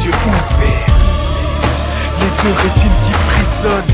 yeux ouverts, les deux rétines qui frissonnent.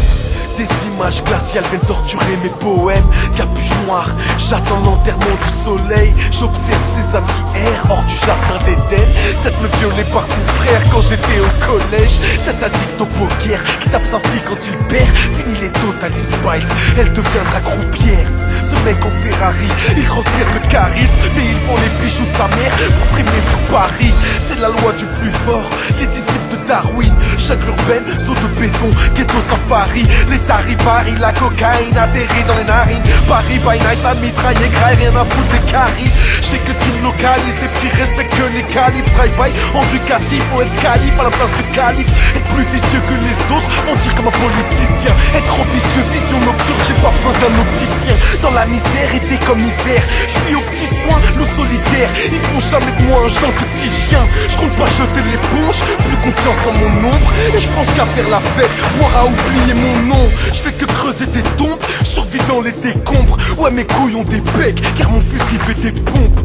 Des images glaciales viennent torturer mes poèmes. Capuche noire, j'attends l'enterrement du soleil. J'observe ces âmes qui errent hors du jardin d'Éden. Cette me violée par son frère quand j'étais au collège. Cet addict au poker qui tape sa fille quand il perd. Fini les Total Spice, elle deviendra croupière. Ce mec en Ferrari, il transpire le charisme. Mais ils font les bijoux de sa mère pour frimer sur Paris. C'est la loi du plus fort, les disciples de Darwin. Chaque urbaine, saut de béton, ghetto safari. Les tarifs varient, la cocaïne atterrit dans les narines. Paris by night, ça mitraille et graille, rien à foutre des caries. Je sais que tu me localises, les petits respectent que les calibres. Drive-by, en Ducati, faut être calife à la place de calife. Être plus vicieux que les autres, mentir comme un politicien. Être ambitieux, vision nocturne, j'ai pas besoin d'un opticien. Dans la misère, été comme hiver, je suis aux petits soins, loup solitaire. Ils feront jamais de moi un genre de petit chien. Je compte pas jeter l'éponge, plus confiance dans mon ombre. Et je pense qu'à faire la fête, boire à oublier mon nom. Je fais que creuser des tombes, survis dans les décombres. Ouais, mes couilles ont des becs, car mon fusil fait des pompes.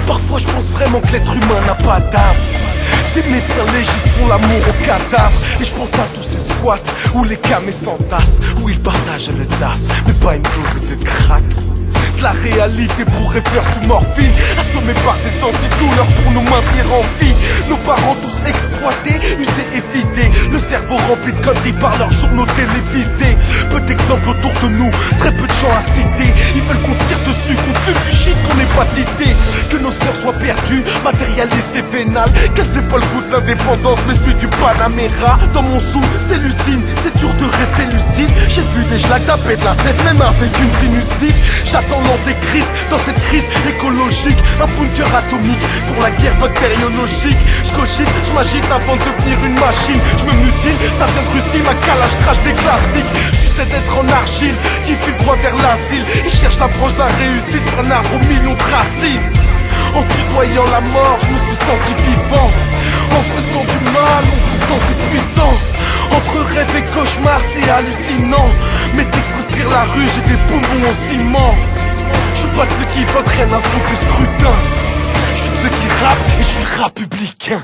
Parfois je pense vraiment que l'être humain n'a pas d'âme. Des médecins légistes font l'amour au cadavre. Et je pense à tous ces squats où les camés s'entassent, où ils partagent le DAS, mais pas une dose de crack. De la réalité pourrait faire sous morphine, assommés par des antidouleurs pour nous maintenir en vie. Nos parents tous exploités, usés et vidés, le cerveau rempli de conneries par leurs journaux télévisés. Peu d'exemples autour de nous, très peu de gens à citer. Ils veulent qu'on se tire dessus, qu'on fume du shit, qu'on n'ait pas d'idée. Que nos sœurs soient perdues, matérialistes et vénales. Qu'elles aient pas le goût de l'indépendance, mais celui du Panamera. Dans mon sou, c'est l'usine, c'est dur de rester lucide. J'ai vu des schlags taper de la cesse, même avec une sinusite. J'attends l'antéchrist dans cette crise écologique. Un bunker atomique pour la guerre bactériologique. Je cogite, je m'agite avant de devenir une machine. Je me mutile, ça vient de Russie, ma calage crache des classiques. J'essaie d'être en argile, qui file droit vers l'asile. Ils cherchent la branche de la réussite sur un arbre aux millions de racines. En tutoyant la mort, je me suis senti vivant. En faisant du mal, on se sent épuisant. Entre rêve et cauchemar, c'est hallucinant. Mes textes respirent la rue, j'ai des poumons en ciment. Je suis pas de ceux qui votent, rien à foutre des scrutins. Je suis de ceux qui rappent et je suis républicain.